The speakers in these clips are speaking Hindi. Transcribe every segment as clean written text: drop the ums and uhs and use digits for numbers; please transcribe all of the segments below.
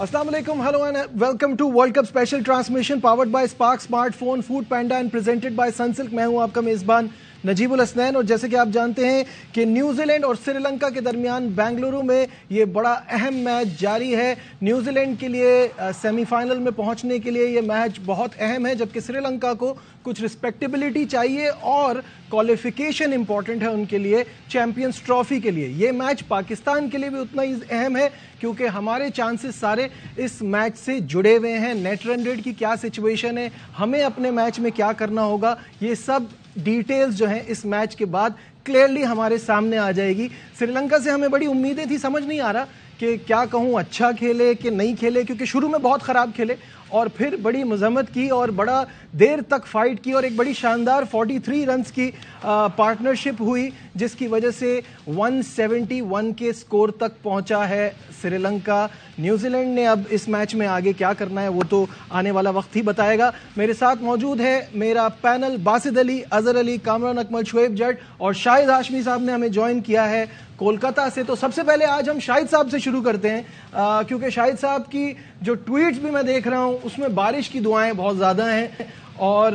Assalamu alaikum, hello and welcome to World Cup special transmission powered by Spark Smartphone, Food Panda and presented by Sunsilk। मैं हूं आपका मेजबान नजीबुल हसनैन और जैसे कि आप जानते हैं कि न्यूजीलैंड और श्रीलंका के दरमियान बेंगलुरु में ये बड़ा अहम मैच जारी है। न्यूजीलैंड के लिए सेमीफाइनल में पहुंचने के लिए ये मैच बहुत अहम है, जबकि श्रीलंका को कुछ रिस्पेक्टेबिलिटी चाहिए और क्वालिफिकेशन इंपॉर्टेंट है उनके लिए चैंपियंस ट्रॉफी के लिए। ये मैच पाकिस्तान के लिए भी उतना ही अहम है क्योंकि हमारे चांसेस सारे इस मैच से जुड़े हुए हैं। नेट रन रेट की क्या सिचुएशन है, हमें अपने मैच में क्या करना होगा, ये सब डिटेल्स जो हैं इस मैच के बाद क्लियरली हमारे सामने आ जाएगी। श्रीलंका से हमें बड़ी उम्मीदें थी, समझ नहीं आ रहा कि क्या कहूँ, अच्छा खेले कि नहीं खेले, क्योंकि शुरू में बहुत ख़राब खेले और फिर बड़ी मजम्मत की और बड़ा देर तक फाइट की और एक बड़ी शानदार 43 रन्स की पार्टनरशिप हुई जिसकी वजह से 171 के स्कोर तक पहुंचा है श्रीलंका। न्यूजीलैंड ने अब इस मैच में आगे क्या करना है वो तो आने वाला वक्त ही बताएगा। मेरे साथ मौजूद है मेरा पैनल, बासिद अली, अजहर अली, कामरान अकमल, शुएब जट और शाहिद हाशमी साहब ने हमें ज्वाइन किया है कोलकाता से। तो सबसे पहले आज हम शाहिद साहब से शुरू करते हैं क्योंकि शाहिद साहब की जो ट्वीट्स भी मैं देख रहा हूं उसमें बारिश की दुआएं बहुत ज़्यादा हैं और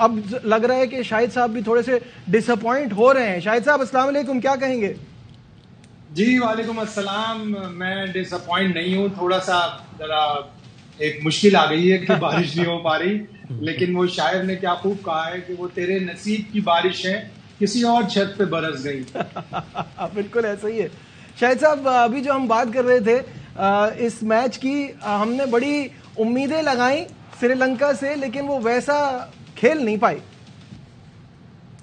अब लग रहा है कि शाहिद साहब भी थोड़े से डिसअपॉइंट हो रहे हैं। शाहिद साहब अस्सलाम वालेकुम, क्या कहेंगे? जी वालेकुम अस्सलाम। मैं डिसअपॉइंट नहीं हूँ, थोड़ा सा जरा एक मुश्किल आ गई है कि बारिश नहीं हो पा रही, लेकिन वो शायर ने क्या खूब कहा है कि वो तेरे नसीब की बारिश है किसी और छत पे बरस गई। बिल्कुल ऐसा ही है। शाहिद साहब, अभी जो हम बात कर रहे थे इस मैच की, हमने बड़ी उम्मीदें लगाई श्रीलंका से, लेकिन वो वैसा खेल नहीं पाई।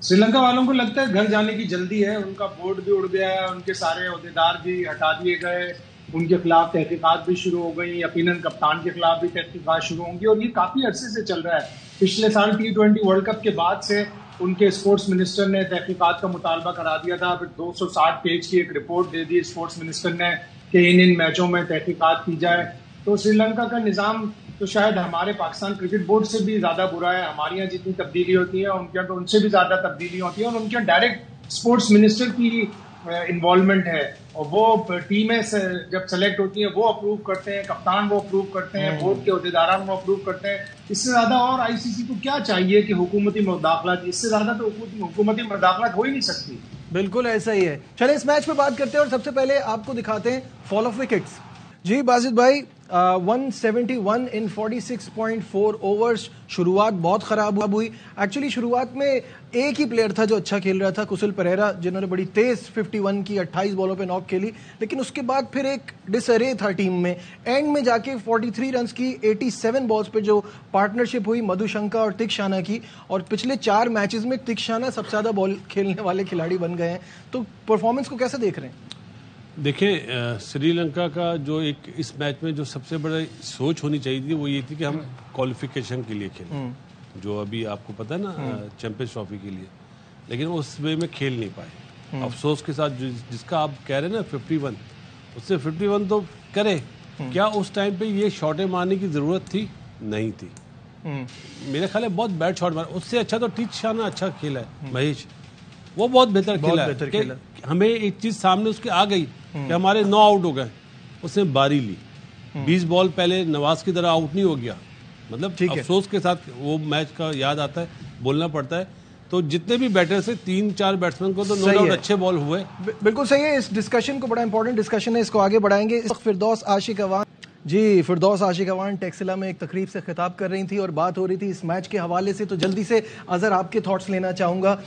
श्रीलंका वालों को लगता है घर जाने की जल्दी है, उनका बोर्ड भी उड़ गया है, उनके सारे ओहदेदार भी हटा दिए गए, उनके खिलाफ तहकीकात भी शुरू हो गई, यकीनन कप्तान के खिलाफ भी तहकीकात शुरू होंगी और ये काफी अरसे से चल रहा है। पिछले साल T20 वर्ल्ड कप के बाद से उनके स्पोर्ट्स मिनिस्टर ने तहकीकात का मुतालबा करा दिया था, फिर 260 पेज की एक रिपोर्ट दे दी स्पोर्ट्स मिनिस्टर ने कि इन मैचों में तहकीकात की जाए। तो श्रीलंका का निज़ाम तो शायद हमारे पाकिस्तान क्रिकेट बोर्ड से भी ज़्यादा बुरा है। हमारे यहाँ जितनी तब्दीली होती है उनके यहाँ तो उनसे भी ज़्यादा तब्दीली होती है और उनके यहाँ डायरेक्ट स्पोर्ट्स मिनिस्टर की इन्वॉल्वमेंट है और वो टीमें जब सेलेक्ट होती हैं वो अप्रूव करते हैं, कप्तान वो अप्रूव करते हैं, बोर्ड के ओहदेदारान वो अप्रूव करते हैं। इससे ज़्यादा और आईसीसी को क्या चाहिए कि हुकूमती मुदाखलत, इससे ज़्यादा तो हुकूमती मुदाखलत हो ही नहीं सकती। बिल्कुल ऐसा ही है। चले इस मैच पे बात करते हैं और सबसे पहले आपको दिखाते हैं फॉल ऑफ विकेट्स। जी बासित भाई, 171 इन 46.4 ओवर्स। शुरुआत बहुत ख़राब हुई। एक्चुअली शुरुआत में एक ही प्लेयर था जो अच्छा खेल रहा था, कुशल परेरा, जिन्होंने बड़ी तेज़ 51 की 28 बॉलों पे नॉक खेली, लेकिन उसके बाद फिर एक डिसअरे था टीम में। एंड में जाके 43 रन्स की 87 बॉल्स पे जो पार्टनरशिप हुई मधुशंका और तिक्षाना की, और पिछले 4 मैचेस में तिक्षाना सबसे ज़्यादा बॉल खेलने वाले खिलाड़ी बन गए हैं। तो परफॉर्मेंस को कैसे देख रहे हैं? देखिए, श्रीलंका का जो एक इस मैच में जो सबसे बड़ा सोच होनी चाहिए थी वो ये थी कि हम क्वालिफिकेशन के लिए खेलें, जो अभी आपको पता है ना चैंपियंस ट्रॉफी के लिए, लेकिन उस वे में खेल नहीं पाए। अफसोस के साथ जिसका आप कह रहे हैं ना 51, उससे 51 तो करे, क्या उस टाइम पे ये शॉटें मारने की ज़रूरत थी? नहीं थी। मेरे ख्याल है बहुत बैड शॉट मारा। उससे अच्छा तो तिक्षाना अच्छा खेला है, महेश वो बहुत बेहतर खेला। हमें एक चीज सामने उसके आ गई कि हमारे 9 आउट हो गए, उसने बारी ली। 20 बॉल पहले नवाज की तरह आउट नहीं हो गया, मतलब अफसोस के साथ वो मैच का याद आता है, बोलना पड़ता है। तो जितने भी बैटर से 3-4 बैट्समैन को तो नो डाउट अच्छे बॉल हुए। बिल्कुल सही है। इस डिस्कशन को बड़ा इंपॉर्टेंट डिस्कशन है, इसको आगे बढ़ाएंगे। फिरदौस आशिक अवान जी, फिरदौस आशिक अवान टेक्सिला में एक तकरीब से खिताब कर रही थी और बात हो रही थी इस मैच के हवाले से। तो जल्दी से अजहर आपके थॉट्स लेना चाहूंगा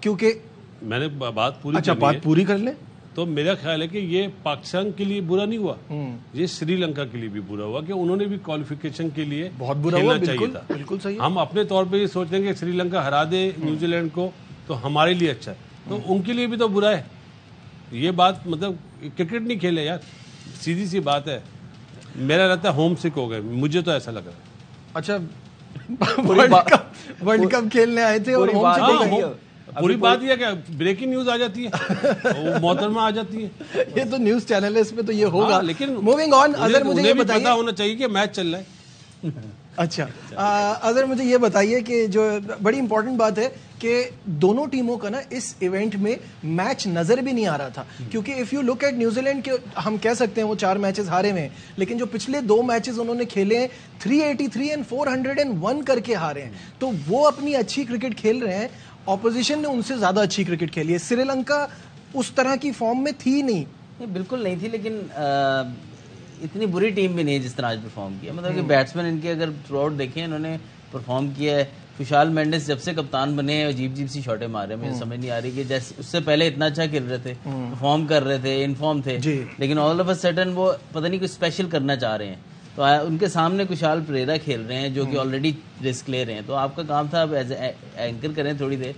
क्योंकि मैंने बात पूरी बात पूरी कर लें। तो मेरा ख्याल है कि ये पाकिस्तान के लिए बुरा नहीं हुआ, ये श्रीलंका के लिए भी बुरा हुआ कि उन्होंने भी क्वालिफिकेशन के लिए बहुत बुरा हुआ। चाहिए था। बिल्कुल सही। हम अपने तौर पे ये सोच रहे हैं कि श्रीलंका हरा दे न्यूजीलैंड को तो हमारे लिए अच्छा है, तो उनके लिए भी तो बुरा है। ये बात मतलब क्रिकेट नहीं खेले यार, सीधी सी बात है। मेरा लगता है होम सिक हो गए, मुझे तो ऐसा लग रहा है। अच्छा, वर्ल्ड कप खेलने आए थे और होम सिक हो गए। पूरी बात ये क्या ब्रेकिंग न्यूज आ जाती है, वो मोहतरमा आ जाती है। ये तो न्यूज चैनल है, इसमें तो ये होगा। लेकिन मूविंग ऑन, अगर मुझे ये बताइए, पता होना चाहिए कि मैच चल रहा है। अच्छा, अगर मुझे ये बताइए कि जो बड़ी इंपॉर्टेंट बात है कि दोनों टीमों का ना इस इवेंट में मैच नजर भी नहीं आ रहा था, क्योंकि if you look at New Zealand के, हम कह सकते हैं वो 4 मैचेस हारे हुए हैं, लेकिन जो पिछले 2 मैचेस उन्होंने खेले हैं 383 एंड 401 करके हारे हैं, तो वो अपनी अच्छी क्रिकेट खेल रहे हैं। ऑपोजिशन ने उनसे ज़्यादा अच्छी क्रिकेट खेली है। श्रीलंका उस तरह की फॉर्म में थी नहीं, बिल्कुल नहीं थी, लेकिन इतनी बुरी टीम भी नहीं जिस तरह आज परफॉर्म किया। मतलब कि बैट्समैन इनके अगर थ्रू आउट देखें, इन्होंने परफॉर्म किया है। खुशहाल मेंडिस जब से कप्तान बने हैं अजीब सी शॉटें मारे, मुझे समझ नहीं आ रही कि जैसे उससे पहले इतना अच्छा खेल रहे थे, परफॉर्म कर रहे थे, इनफॉर्म थे, लेकिन ऑल ऑफ अ सडन वो पता नहीं कुछ स्पेशल करना चाह रहे हैं। तो उनके सामने खुशहाल परेरा खेल रहे हैं जो कि ऑलरेडी रिस्क ले रहे हैं। तो आपका काम था अब एज एंकर करें, थोड़ी देर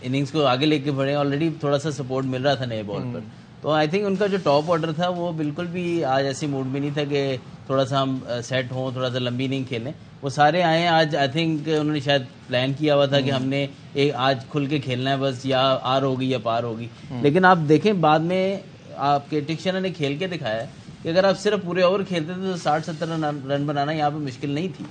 इनिंग्स को आगे लेके बढ़े। ऑलरेडी थोड़ा सा सपोर्ट मिल रहा था नए बॉल पर, तो आई थिंक उनका जो टॉप ऑर्डर था वो बिल्कुल भी आज ऐसी मूड में नहीं था कि थोड़ा सा हम सेट हों, थोड़ा सा लंबी इनिंग खेलें। वो सारे आए हैं आज। आई थिंक उन्होंने शायद प्लान किया हुआ था कि हमने एक आज खुल के खेलना है, बस या आर होगी या पार होगी। लेकिन आप देखें बाद में आपके टिक्शनर ने खेल के दिखाया कि अगर आप सिर्फ पूरे ओवर खेलते थे तो 60-70 रन बनाना यहाँ पे मुश्किल नहीं थी।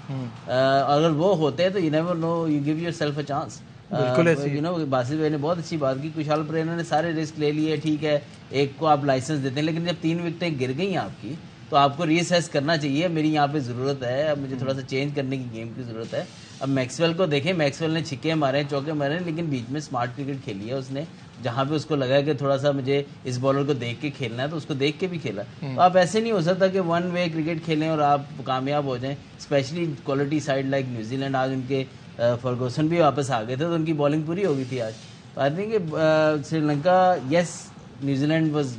अगर वो होते तो you never know, you give yourself a chance. You know Basit भाई ने बहुत अच्छी बात की, खुशहाल परेरा ने सारे रिस्क ले लिए, ठीक है एक को आप लाइसेंस देते हैं, लेकिन जब 3 विकेटें गिर गई आपकी तो आपको रीअसेस करना चाहिए, मेरी यहाँ पे ज़रूरत है, अब मुझे थोड़ा सा चेंज करने की गेम की ज़रूरत है। अब मैक्सवेल को देखें, मैक्सवेल ने छिक्के मारे, चौके मारे, लेकिन बीच में स्मार्ट क्रिकेट खेली है उसने। जहाँ पे उसको लगा कि थोड़ा सा मुझे इस बॉलर को देख के खेलना है तो उसको देख के भी खेला। तो आप ऐसे नहीं हो सकता कि वन वे क्रिकेट खेलें और आप कामयाब हो जाएं, specially quality side like New Zealand. आज उनके फर्गूसन भी वापस आ गए थे तो उनकी बॉलिंग पूरी हो गई थी आज। तो I think Sri Lanka, yes New Zealand was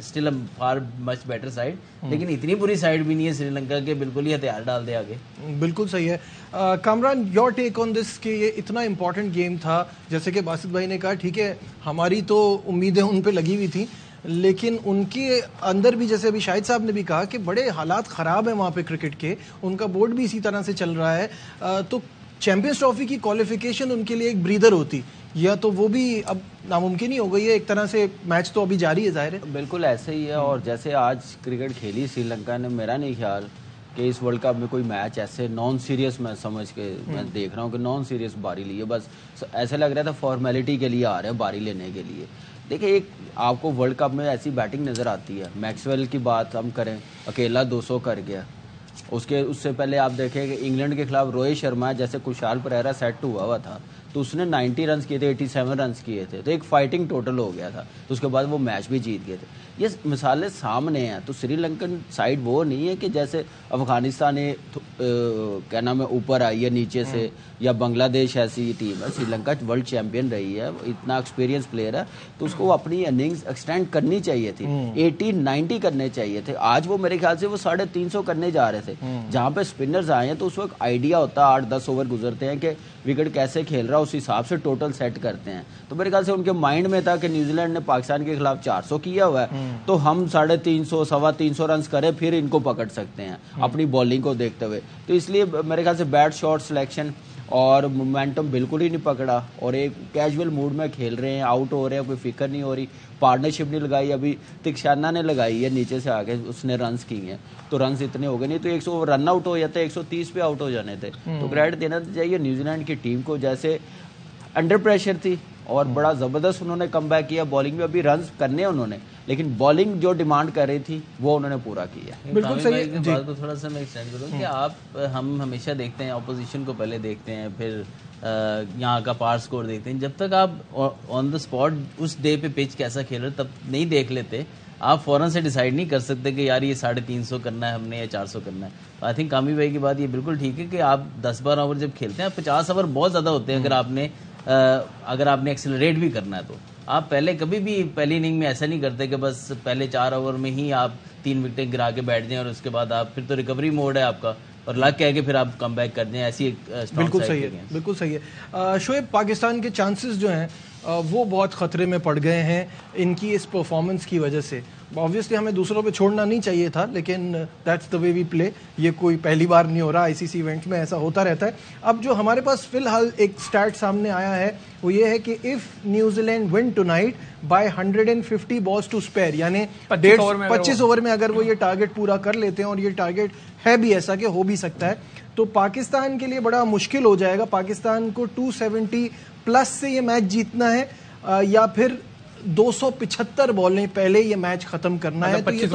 still a far much better side, लेकिन इतनी बुरी साइड भी नहीं है श्रीलंका के बिल्कुल ही हथियार डाल दे आगे। बिल्कुल सही है। Kamran, your take on this कि ये इतना इंपॉर्टेंट गेम था, जैसे कि बासित भाई ने कहा, ठीक है हमारी तो उम्मीदें उन पे लगी हुई थी, लेकिन उनके अंदर भी, जैसे अभी शाहिद साहब ने भी कहा कि बड़े हालात ख़राब है वहाँ पे क्रिकेट के, उनका बोर्ड भी इसी तरह से चल रहा है। तो चैंपियंस ट्रॉफी की क्वालिफिकेशन उनके लिए एक ब्रीदर होती, या तो वो भी अब नामुमकिन ही हो गई है एक तरह से। मैच तो अभी जारी है, जाहिर है। बिल्कुल ऐसे ही है। और जैसे आज क्रिकेट खेली श्रीलंका ने, मेरा नहीं ख्याल कि इस वर्ल्ड कप में कोई मैच ऐसे नॉन सीरियस मैं समझ के मैं देख रहा हूँ कि नॉन सीरियस बारी ली है। बस ऐसे लग रहा था फॉर्मेलिटी के लिए आ रहे हैं बारी लेने के लिए। देखिए एक आपको वर्ल्ड कप में ऐसी बैटिंग नज़र आती है। मैक्सवेल की बात हम करें, अकेला 200 कर गया। उससे पहले आप देखें कि इंग्लैंड के खिलाफ रोहित शर्मा जैसे खुशहाल परेरा सेट हुआ था तो उसने 90 रन किए थे, 87 रन किए थे, तो एक फाइटिंग टोटल हो गया था। तो उसके बाद वो मैच भी जीत गए थे। ये मिसालें सामने हैं। तो श्रीलंकन साइड वो नहीं है कि जैसे अफगानिस्तान क्या नाम है ऊपर आई है नीचे से, या बांग्लादेश ऐसी टीम है। श्रीलंका वर्ल्ड चैंपियन रही है, इतना एक्सपीरियंस प्लेयर है, तो उसको अपनी इनिंग्स एक्सटेंड करनी चाहिए थी। 80-90 करने चाहिए थे। आज वो मेरे ख्याल से वो 350 करने जा रहे थे। जहाँ पे स्पिनर्स आए हैं तो उस वक्त आइडिया होता है, 8-10 ओवर गुजरते हैं कि विकेट कैसे खेल रहा है, उस हिसाब से टोटल सेट करते हैं। तो मेरे ख्याल से उनके माइंड में था कि न्यूजीलैंड ने पाकिस्तान के खिलाफ 400 किया हुआ है, तो हम 350 325 रन करें फिर इनको पकड़ सकते हैं अपनी बॉलिंग को देखते हुए। तो इसलिए मेरे ख्याल से बैट शॉट सिलेक्शन और मोमेंटम बिल्कुल ही नहीं पकड़ा, और एक कैजुअल मूड में खेल रहे हैं, आउट हो रहे हैं, कोई फिक्र नहीं हो रही। पार्टनरशिप नहीं लगाई, अभी तिक्षाना ने लगाई है नीचे से आके, उसने रन्स किए हैं, तो रन्स इतने हो गए, नहीं तो 100 रन आउट हो जाते, 130 पे आउट हो जाने थे। तो क्रेडिट देना चाहिए न्यूजीलैंड की टीम को, जैसे अंडर प्रेशर थी और बड़ा ज़बरदस्त उन्होंने कमबैक किया। बॉलिंग में अभी रन्स करने उन्होंने, लेकिन बॉलिंग जो डिमांड कर रही थी वो उन्होंने पूरा किया। बिल्कुल सही है। बात को थोड़ा सा मैं एक्सटेंड करूँ कि हम हमेशा देखते हैं ऑपोजिशन को पहले देखते हैं, फिर यहाँ का पार स्कोर देखते हैं। जब तक आप ऑन द स्पॉट उस डे पे पिच कैसा खेल रहे तब नहीं देख लेते, आप फौरन से डिसाइड नहीं कर सकते कि यार ये 350 करना है हमने या 400 करना है। तो आई थिंक कामी भाई की बात ये बिल्कुल ठीक है कि आप 10-12 ओवर जब खेलते हैं, 50 ओवर बहुत ज़्यादा होते हैं। अगर आपने एक्सेलरेट भी करना है तो आप पहले कभी भी पहली इनिंग में ऐसा नहीं करते कि बस पहले 4 ओवर में ही आप 3 विकेटें गिरा के बैठ जाएं और उसके बाद आप फिर तो रिकवरी मोड है आपका और लक कह के फिर आप कम बैक कर दें। ऐसी एक बिल्कुल सही है, बिल्कुल सही है। शोएब, पाकिस्तान के चांसेस जो हैं वो बहुत ख़तरे में पड़ गए हैं इनकी इस परफॉर्मेंस की वजह से। ऑब्वियसली हमें दूसरों पे छोड़ना नहीं चाहिए था, लेकिन that's the way we play. ये कोई पहली बार नहीं हो रहा, आईसीसी इवेंट्स में ऐसा होता रहता है। अब जो हमारे पास फिलहाल एक स्टैट सामने आया है वो ये है कि if New Zealand win tonight by 150 balls to spare, यानी 25 ओवर में अगर वो ये टारगेट पूरा कर लेते हैं, और ये टारगेट है भी ऐसा कि हो भी सकता है, तो पाकिस्तान के लिए बड़ा मुश्किल हो जाएगा। पाकिस्तान को 270 प्लस से ये मैच जीतना है या फिर 275 बॉलें पहले ये मैच खत्म करना है, तो ये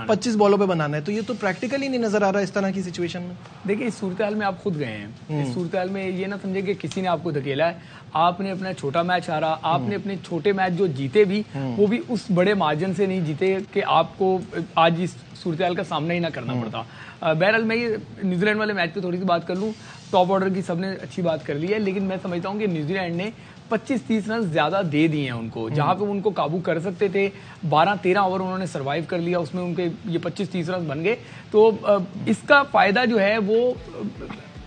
25 बॉलों पे बनाना है। तो ये तो प्रैक्टिकली नहीं नजर आ रहा है इस तरह की सिचुएशन में। देखिए, इस सूरत हाल में आप खुद गए हैं, इस सूरत हाल में ये ना समझे कि किसी ने आपको धकेला है, आपने अपना छोटा मैच हारा, आपने अपने छोटे मैच जो जीते भी वो भी उस बड़े मार्जिन से नहीं जीते कि आपको आज इस सूरत हाल का सामना ही ना करना पड़ता। बहरहाल मैं ये न्यूजीलैंड वाले मैच पे थोड़ी सी बात कर लूँ। टॉप ऑर्डर की सबने अच्छी बात कर ली है, लेकिन मैं समझता हूँ कि न्यूजीलैंड ने 25-30 रन ज्यादा दे दिए हैं उनको, जहां पे उनको काबू कर सकते थे। 12-13 ओवर उन्होंने सरवाइव कर लिया, उसमें उनके ये 25-30 रन बन गए। तो इसका फायदा जो है वो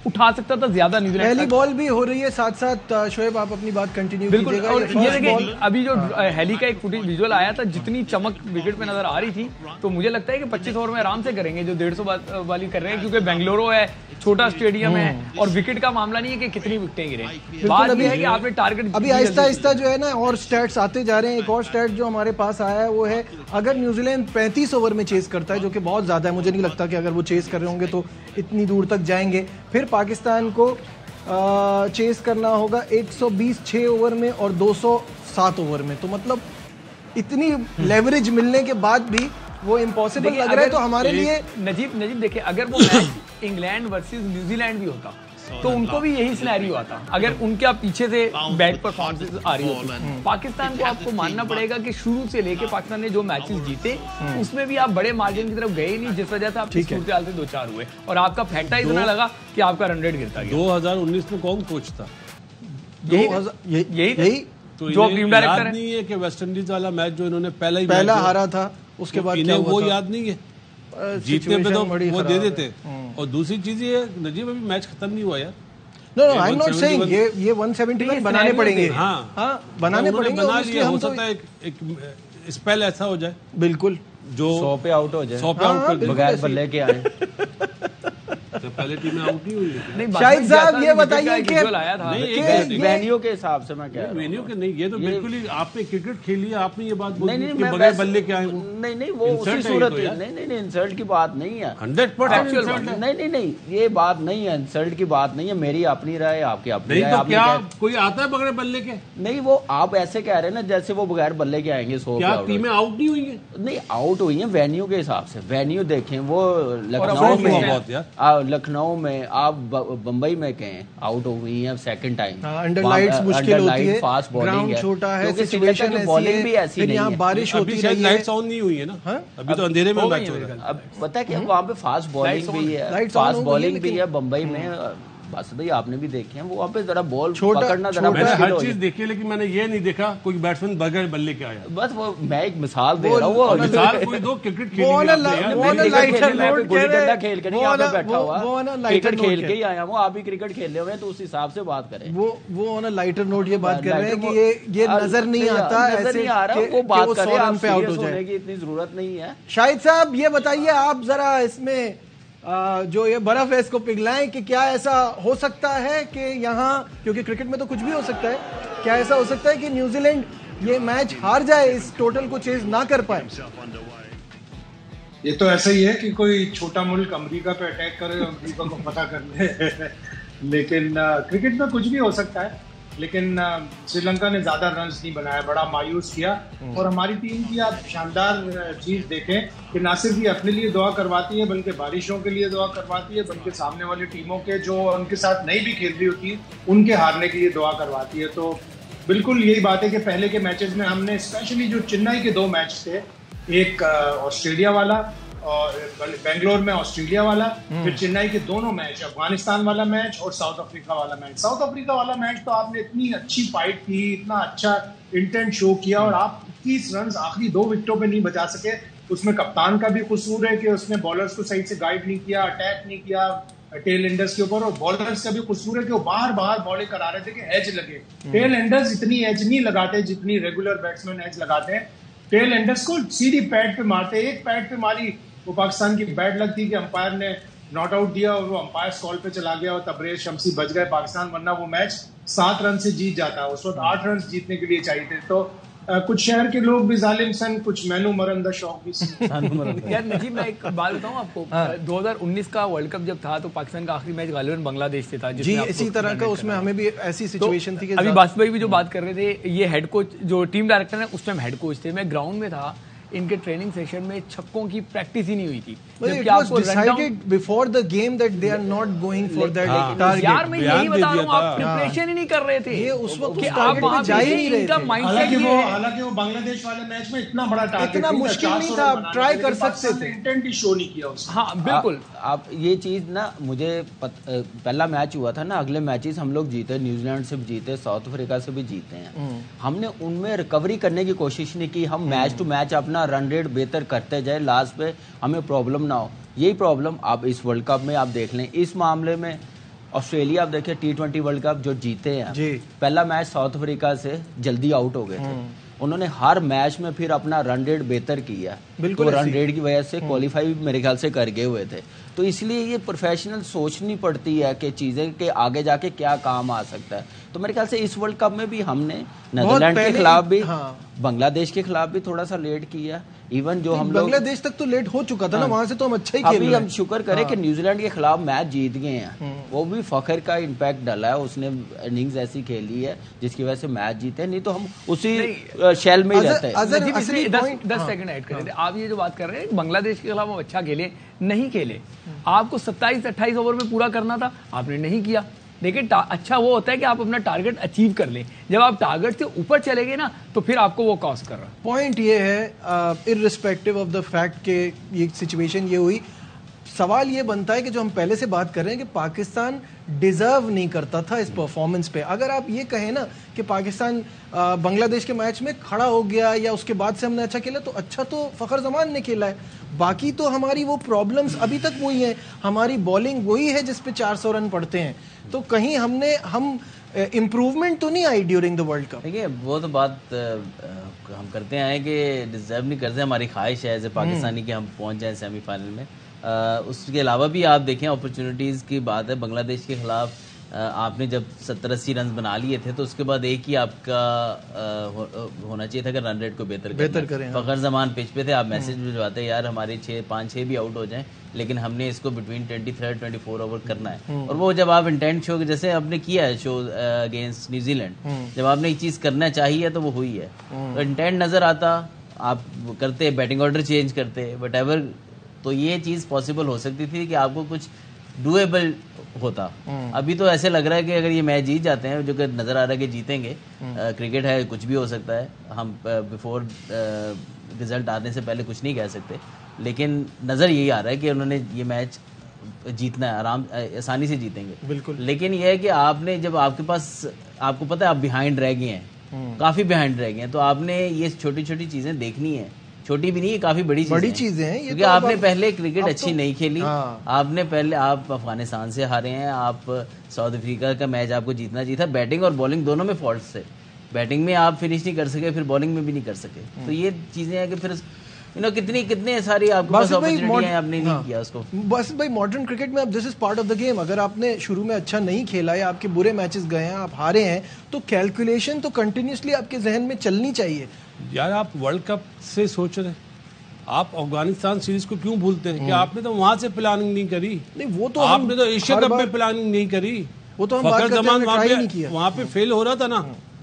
उठा सकता था ज्यादा न्यूजीलैंड। पहली बॉल भी हो रही है साथ साथ। शोएब, आप अपनी बात कंटिन्यू कीजिएगा। और ये देखिए, अभी जो हेली का एक फुटेज विजुअल आया था, जितनी चमक विकेट पे नजर आ रही थी, तो मुझे लगता है कि 25 ओवर में आराम से करेंगे जो 150 वाली कर रहे हैं, क्योंकि बेंगलुरु है, छोटा स्टेडियम है, और विकेट का मामला नहीं है कि कितनी विकेटें गिरे। बात यह है कि आपने टारगेट अभी आहिस्ता आहिस्ता जो है ना और स्टैट्स आते जा रहे हैं। एक और स्टैट जो हमारे पास आया है वो है, अगर न्यूजीलैंड 35 ओवर में चेस करता है, जो कि बहुत ज्यादा है, मुझे नहीं लगता कि अगर वो चेस कर रहे होंगे तो इतनी दूर तक जाएंगे, फिर पाकिस्तान को चेस करना होगा 120 6 ओवर में और 207 ओवर में। तो मतलब इतनी लेवरेज मिलने के बाद भी वो इम्पॉसिबल लग रहा है। तो हमारे लिए नजीब देखिए, अगर वो मैच इंग्लैंड वर्सेस न्यूजीलैंड भी होता तो उनको भी यही सिनेरियो आता, अगर उनके पीछे से बैड परफॉर्मेंसेस आ रही होती। पाकिस्तान को आपको मानना पड़ेगा कि शुरू से लेके पाकिस्तान ने जो मैचेस जीते उसमें भी आप बड़े मार्जिन की तरफ गए नहीं, जिस वजह से आप सूरत हाल से 2-4 हुए और आपका फैक्टा इतना लगा कि आपका रन रेट गिरता गया। 2019 में कौन कोच था? यही तो जो टीम डायरेक्टर है। नहीं है कि वेस्ट इंडीज वाला मैच जो इन्होंने पहला हारा था, उसके बाद इन्हें वो याद नहीं है, जीतने पे तो वो दे देते। और दूसरी चीज ये, नजीब अभी मैच खत्म नहीं हुआ यार। No I am not saying ये 171 बनाने पड़ेंगे। हाँ बनाने पड़ेंगे। हो सकता है एक स्पेल ऐसा हो जाए बिल्कुल जो 100 पे आउट हो जाए, 100 पे आउट कर बगैर बल्ले के आए। तो पहले टीम में आउट नहीं हुई है। शाहिद साहब ये बताइए कि वेन्यू के हिसाब से मैं कह रहा हूं, वेन्यू के नहीं, ये तो बिल्कुल ही आपने क्रिकेट खेली है, आपने ये बात बोली कि बगैर बल्ले के आए वो नहीं वो उसी सूरत नहीं इंसल्ट की बात नहीं है। 100% इंसल्ट है। नहीं ये बात नहीं है, इंसल्ट की बात नहीं है। मेरी अपनी राय, आपकी अपनी राय। क्या कोई आता है बगैर बल्ले के? नहीं, वो आप ऐसे कह रहे हैं ना जैसे वो बगैर बल्ले के आएंगे। 100 क्या टीमें आउट नहीं हुई है? नहीं आउट हुई है वेन्यू के हिसाब से। वेन्यू देखें, वो लखनऊ में आप बंबई में कहें आउट हो गई है सेकंड टाइम। अंडर लाइट्स मुश्किल होती है, फास्ट बॉलिंग है, छोटा है, सिचुएशन ऐसी बॉलिंग भी ऐसी नहीं है। बारिश होती रही है, लाइट्स ऑन नहीं हुई है ना, अभी तो अंधेरे में मैच हो रहा है। अब पता है कि वहाँ पे फास्ट बॉलिंग भी है, फास्ट बॉलिंग भी है बंबई में। बस भाई आपने भी देखे हैं, वो वहाँ पे जरा बॉल पकड़ना जरा मैंने हर चीज देखी, लेकिन मैंने ये नहीं देखा कोई बैट्समैन बगैर बल्ले के आया। बस वो मैं एक मिसाल दे रहा हूँ, वो मिसाल कोई दो क्रिकेट खेल खेल के नहीं यहाँ पे बैठा हुआ, क्रिकेट खेल के ही आया हूँ। आप भी क्रिकेट खेल रहे हुए तो उस हिसाब से बात करें। वो ऑन अ लाइटर नोट ये बात कर रहे हैं कि ये नजर नहीं आता, नजर नहीं आ रहा, वो बात कर रहे हैं, आप सीरियस होने की इतनी जरूरत नहीं है। शाहिद साहब ये बताइए आप जरा, इसमें जो ये बर्फ है इसको पिघलाएं कि क्या ऐसा हो सकता है कि यहाँ, क्योंकि क्रिकेट में तो कुछ भी हो सकता है, क्या ऐसा हो सकता है कि न्यूजीलैंड ये मैच हार जाए, इस टोटल को चेज ना कर पाए? ये तो ऐसा ही है कि कोई छोटा मुल्क अमेरिका पे अटैक करे, अमेरिका को पता कर ले। लेकिन क्रिकेट में कुछ भी हो सकता है। लेकिन श्रीलंका ने ज्यादा रन्स नहीं बनाया, बड़ा मायूस किया। और हमारी टीम की आप शानदार चीज देखें कि ना सिर्फ ये अपने लिए दुआ करवाती है, बल्कि बारिशों के लिए दुआ करवाती है, बल्कि सामने वाली टीमों के जो उनके साथ नहीं भी खेल रही होती है उनके हारने के लिए दुआ करवाती है। तो बिल्कुल यही बात है कि पहले के मैचेस में हमने स्पेशली जो चेन्नई के 2 मैच थे, एक ऑस्ट्रेलिया वाला और बेंगलोर में ऑस्ट्रेलिया वाला, फिर चेन्नई के दोनों मैच, अफगानिस्तान वाला मैच और साउथ अफ्रीका वाला मैच। साउथ अफ्रीका वाला मैच तो आपने इतनी अच्छी फाइट की, इतना अच्छा इंटेंट शो किया और आप 30 रन आखिरी 2 विकेटों पे नहीं बचा सके। उसमें कप्तान का भी कसूर है कि उसने बॉलर्स को सही से गाइड नहीं किया, अटैक नहीं किया टेल एंडर्स के ऊपर, और बॉलर्स का भी कसूर है कि वो बार बार बॉलिंग करा रहे थे कि एज लगे। टेल एंडर्स इतनी एज नहीं लगाते जितनी रेगुलर बैट्समैन एज लगाते हैं। टेल एंडर्स को सीधी पैड पे मारते, एक पैड पे मारी, वो पाकिस्तान की बैड लग थी कि अंपायर ने नॉट आउट दिया और वो अंपायर कॉल पे चला गया और तबरेज शमसी बच गए पाकिस्तान, वरना वो मैच 7 रन से जीत जाता। उस वक्त 8 रन जीतने के लिए चाहिए थे। तो कुछ शहर के लोग भी जालिम सन, कुछ मैनू मरंदा शौक भी यार नजीब, मैं एक बात बताऊं आपको, 2019 का वर्ल्ड कप जब था तो पाकिस्तान का आखिरी मैच गालिबन बांग्लादेश से था जी, इसी तरह का उसमें हमें भी ऐसी सिचुएशन थी कि अभी बासु भाई भी जो बात कर रहे थे, ये हेड कोच जो टीम डायरेक्टर है उस टाइम हेड कोच थे, मैं ग्राउंड में था, इनके ट्रेनिंग सेशन में छक्कों की प्रैक्टिस ही नहीं हुई थी। It was decided before the game that they are not going for that target. यार मैं यही बता रहा हूँ, आप प्रिपरेशन ही नहीं कर रहे थे। ये उस वक्त आप वहाँ जा ही नहीं रहे थे। हालांकि वो बांग्लादेश वाले मैच में इतना बड़ा टारगेट, इतना मुश्किल नहीं था, आप ट्राई कर सकते थे, इंटेंट ही शो नहीं किया उसने। हाँ बिल्कुल। आप ये चीज ना, मुझे पहला मैच हुआ था ना, अगले मैचेस हम लोग जीते, न्यूजीलैंड से भी जीते, साउथ अफ्रीका से भी जीते हैं। हमने उनमें रिकवरी करने की कोशिश नहीं की, हम मैच टू मैच अपना रन रेट बेहतर करते जाए, लास्ट पे हमें प्रॉब्लम ना हो। यही प्रॉब्लम आप इस वर्ल्ड कप में आप देख लें। इस मामले में ऑस्ट्रेलिया आप देखिए T20 वर्ल्ड कप जो जीते हैं, पहला मैच साउथ अफ्रीका से जल्दी आउट हो गए थे, उन्होंने हर मैच में फिर अपना रन रेट बेहतर किया, तो रन रेट की वजह से क्वालिफाई मेरे ख्याल से कर गए हुए थे। तो इसलिए ये प्रोफेशनल सोचनी पड़ती है कि चीजें के आगे जाके क्या काम आ सकता है। तो मेरे ख्याल से इस वर्ल्ड कप में भी हमने नीदरलैंड के खिलाफ भी, बांग्लादेश के खिलाफ भी थोड़ा सा लेट किया। इवन जो हम लोग बांग्लादेश तक तो लेट हो चुका था ना, वहां से तो हम अच्छा ही खेल रहे हैं। अभी हम शुक्र करें कि न्यूजीलैंड के खिलाफ मैच जीत गए हैं, वो भी फखर का इम्पैक्ट डाला है, उसने इनिंग्स ऐसी खेली है जिसकी वजह से मैच जीते, नहीं तो हम उसी शेल में ही रहते हैं। 10 सेकंड ऐड कर, आप ये जो बात कर रहे हैं बांग्लादेश के खिलाफ हम अच्छा खेले, नहीं खेले, आपको 27-28 ओवर में पूरा करना था, आपने नहीं किया। देखिए अच्छा वो होता है कि आप अपना टारगेट अचीव कर लें, जब आप टारगेट से ऊपर चले गए ना तो फिर आपको वो कॉस्ट कर रहा है। पॉइंट ये है, इररिस्पेक्टिव ऑफ द फैक्ट के ये सिचुएशन ये हुई, सवाल ये बनता है कि जो हम पहले से बात कर रहे हैं कि पाकिस्तान डिजर्व नहीं करता था इस परफॉर्मेंस पे। अगर आप ये कहें ना कि पाकिस्तान बांग्लादेश के मैच में खड़ा हो गया या उसके बाद से हमने अच्छा खेला, तो अच्छा तो फखर जमान ने खेला है, बाकी तो हमारी वो प्रॉब्लम्स अभी तक वही हैं, हमारी बॉलिंग वही है जिस पे 400 रन पड़ते हैं। तो कहीं हम इम्प्रूवमेंट तो नहीं आई ड्यूरिंग द वर्ल्ड कप। देखिए वो तो बात हम करते आए कि डिजर्व नहीं करते, हमारी ख्वाहिश है एज ए पाकिस्तानी कि हम पहुंच जाएं सेमीफाइनल में। उसके अलावा भी आप देखें अपॉर्चुनिटीज़ की बात है, बांग्लादेश के खिलाफ आपने जब 70-80 रन बना लिए थे तो उसके बाद एक ही आपका होना चाहिए था कि रन रेट को बेहतर करें। फखर जमान पिच पे थे, आप मैसेज भिजवाते यार हमारे 5-6 भी आउट हो जाएं, लेकिन हमने इसको बिटवीन 23-24 ओवर करना है। और वो जब आप इंटेंट शो जैसे आपने किया है शो अगेंस्ट न्यूजीलैंड, जब आपने एक चीज़ करना चाहिए तो वो हुई है, तो इंटेंट नज़र आता, आप करते बैटिंग ऑर्डर चेंज करते वट एवर, तो ये चीज़ पॉसिबल हो सकती थी कि आपको कुछ डूएबल होता। अभी तो ऐसे लग रहा है कि अगर ये मैच जीत जाते हैं, जो कि नजर आ रहा है कि जीतेंगे, क्रिकेट है कुछ भी हो सकता है, हम बिफोर रिजल्ट आने से पहले कुछ नहीं कह सकते, लेकिन नजर यही आ रहा है कि उन्होंने ये मैच जीतना है, आसानी से जीतेंगे बिल्कुल। लेकिन यह है कि आपने जब आपके पास, आपको पता है आप बिहाइंड रह गए हैं, काफी बिहाइंड रह गए हैं, तो आपने ये छोटी छोटी चीजें देखनी है, छोटी भी नहीं है, काफी बड़ी चीजें हैं, क्योंकि आपने पहले क्रिकेट अच्छी नहीं खेली। आपने पहले आप अफगानिस्तान से हारे हैं, आप साउथ अफ्रीका का मैच आपको जीता, बैटिंग और बॉलिंग दोनों में फॉल्ट से, बैटिंग में आप फिनिश नहीं कर सके, फिर बॉलिंग में भी नहीं कर सके। तो ये चीजें हैं कि फिर कितने सारी आपके पास अपॉर्चुनिटी है, आपने नहीं किया उसको। बस भाई मॉडर्न क्रिकेट में अब this is part of the game, अगर आपने शुरू में अच्छा नहीं खेला या आपके बुरे मैचेस गए हैं, आप हारे हैं, तो कैलकुलेशन तो कंटिन्यूसली आपके जहन में चलनी चाहिए। यार आप वर्ल्ड कप से सोच रहे, आप अफगानिस्तान सीरीज को क्यों भूलते हैं कि आपने तो वहां से प्लानिंग नहीं करी, नहीं वो तो आपने तो एशिया कप में प्लानिंग नहीं करी, वो तो हम बात करते हैं वहां पे फेल हो रहा था ना।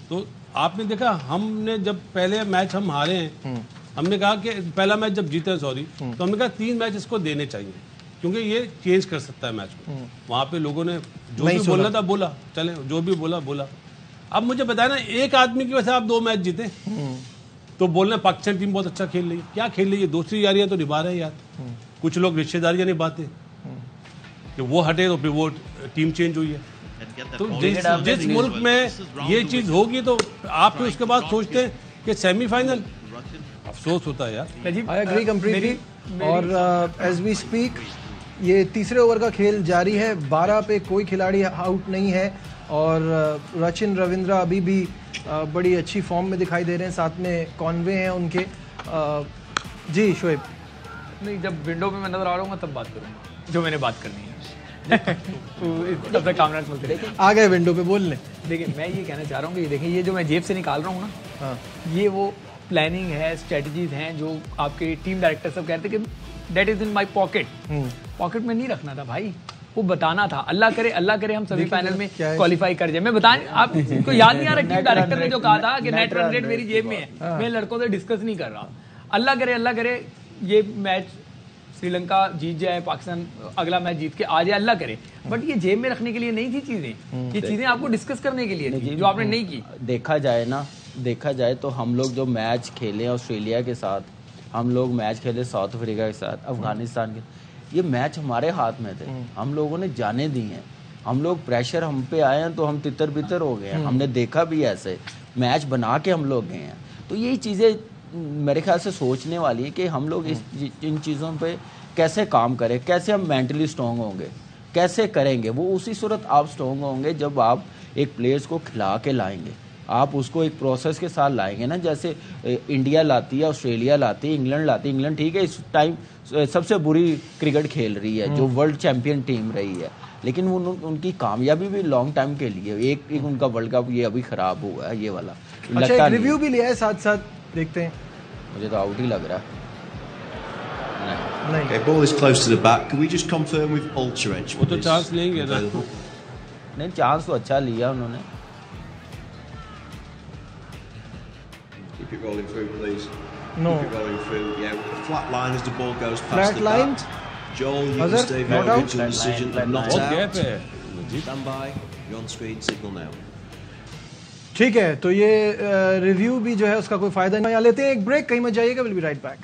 तो आपने देखा, हमने जब पहले मैच हम हारे हैं, हमने कहा कि पहला मैच जब जीते हैं तो हमने कहा 3 मैच इसको देने चाहिए, क्योंकि ये चेंज कर सकता है मैच को। वहां पे लोगों ने जो भी बोलना था बोला, चले जो भी बोला। अब मुझे बताया ना, एक आदमी की वजह से आप 2 मैच जीते, तो बोलना पाकिस्तान टीम बहुत अच्छा खेल रही है, क्या खेल रही है, दोस्ती यारियां तो निभा रहे हैं यार। कुछ लोग रिश्तेदारियां निभाते, कि वो हटे तो फिर वो टीम चेंज हुई है। तो जिस मुल्क में ये चीज होगी तो आप उसके बाद सोचते हैं कि सेमीफाइनल, अफसोस होता है यार। I agree completely. और एज वी स्पीक ये तीसरे ओवर का खेल जारी है, 12 पे कोई खिलाड़ी आउट नहीं है, और रचिन रविंद्रा अभी भी बड़ी अच्छी फॉर्म में दिखाई दे रहे हैं, साथ में कॉनवे हैं उनके। जी शोएब। नहीं, जब विंडो में मैं नजर आ रहा हूँ तब बात करूंगा जो मैंने बात करनी है। तो तब तक कामरान बोलते रहे। आ गए विंडो पे, बोल लें। देखिए मैं ये कहना चाह रहा हूँ कि देखिए ये जो मैं जेब से निकाल रहा हूँ ना, हाँ। ये वो प्लानिंग है, स्ट्रेटजीज हैं जो आपके टीम डायरेक्टर सब कहते हैं कि that is in my pocket. Pocket में नहीं रखना था भाई, वो बताना था। अल्लाह करे हम सभी फाइनल में क्वालिफाई कर जाए। मैं बताएं, आपको याद नहीं आ रहा टीम डायरेक्टर ने जो कहा था कि नेट रन रेट मेरी जेब में है, मैं लड़कों से डिस्कस नहीं कर रहा। अल्लाह करे ये मैच श्रीलंका जीत जाए, पाकिस्तान अगला मैच जीत के आ जाए, अल्लाह करे, बट ये जेब में रखने के लिए नहीं थी चीजें। ये चीजें आपको डिस्कस करने के लिए थी, जो आपने नहीं की। देखा जाए तो हम लोग जो मैच खेले ऑस्ट्रेलिया के साथ, हम लोग मैच खेले साउथ अफ्रीका के साथ, अफगानिस्तान के, ये मैच हमारे हाथ में थे, हम लोगों ने जाने दी हैं। हम लोग प्रेशर हम पे आए हैं तो हम तितर बितर हो गए हैं। हमने देखा भी ऐसे मैच बना के हम लोग गए हैं। तो यही चीज़ें मेरे ख्याल से सोचने वाली है कि हम लोग इन चीज़ों पे कैसे काम करें, कैसे हम मेंटली स्ट्रॉन्ग होंगे, कैसे करेंगे। वो उसी सूरत आप स्ट्रॉन्ग होंगे जब आप एक प्लेयर्स को खिला के लाएंगे, आप उसको एक प्रोसेस के साथ लाएंगे ना। जैसे इंडिया लाती है, ऑस्ट्रेलिया लाती है, इंग्लैंड लाती है। इंग्लैंड ठीक है इस टाइम सबसे बुरी क्रिकेट खेल रही है, जो वर्ल्ड चैंपियन टीम रही है, लेकिन उनकी कामयाबी भी लॉन्ग टाइम के लिए। एक उनका वर्ल्ड कप ये अभी खराब हुआ है ये वाला। अच्छा, एक रिव्यू भी लिया है साथ साथ, देखते हैं। मुझे तो आउट ही लग रहा है। Okay, ball is close to the back. Can we just confirm with Ultra-Edge? वो तो चांस लेंगे ना। नहीं, चांस तो अच्छा लिया उन्होंने। Keep it rolling through, please. No. Keep it rolling through. Yeah, flat line as the ball goes past Flat the line. bat. Joel, you Azhar, can stay not very out. vigilant decision. Not बहुत out. गैप है। Stand by. You're on screen. Signal now. ठीक है, तो ये रिव्यू भी जो है उसका कोई फायदा नहीं। यहाँ लेते हैं एक ब्रेक, कहीं मत जाइएगा, will be right back.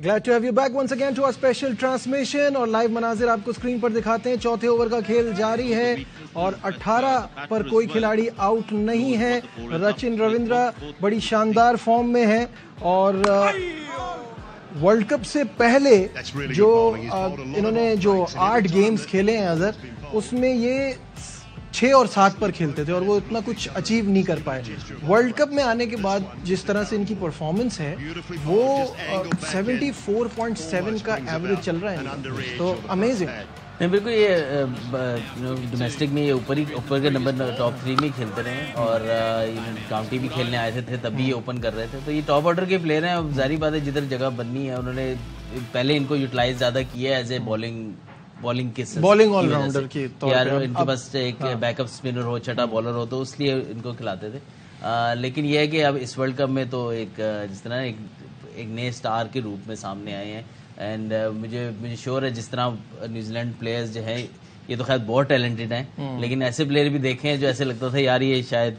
Glad to have you back once again to our special transmission। और लाइव मनाजिर आपको स्क्रीन पर दिखाते हैं। चौथे ओवर का खेल जारी है और 18 पर कोई खिलाड़ी आउट नहीं है। रचिन रविंद्रा बड़ी शानदार फॉर्म में है और वर्ल्ड कप से पहले जो इन्होंने जो 8 गेम्स खेले हैं अजहर, उसमें ये 6 और 7 पर खेलते थे और वो इतना कुछ अचीव नहीं कर पाए। वर्ल्ड कप में आने के बाद जिस तरह से इनकी परफॉर्मेंस है वो 74.7 का एवरेज चल रहा है, तो अमेजिंग। नहीं बिल्कुल, ये डोमेस्टिक में ये ऊपर के नंबर टॉप 3 में खेलते रहे और काउंटी भी खेलने आए थे तभी ये ओपन कर रहे थे। तो ये टॉप ऑर्डर के प्लेयर हैं। अब जारी बात है जिधर जगह बननी है उन्होंने पहले इनको यूटिलाइज ज़्यादा किया है एज ए बॉलिंग ऑलराउंडर की यार इनके पास एक बैकअप स्पिनर हो, छठा बॉलर हो, तो इसलिए इनको खिलाते थे। लेकिन यह है कि अब इस वर्ल्ड कप में तो एक जिस तरह एक नए स्टार के रूप में सामने आए हैं। एंड मुझे श्योर है जिस तरह न्यूजीलैंड प्लेयर्स जो हैं ये तो खैर बहुत टैलेंटेड हैं, लेकिन ऐसे प्लेयर भी देखे हैं जो ऐसे लगता था यार ये शायद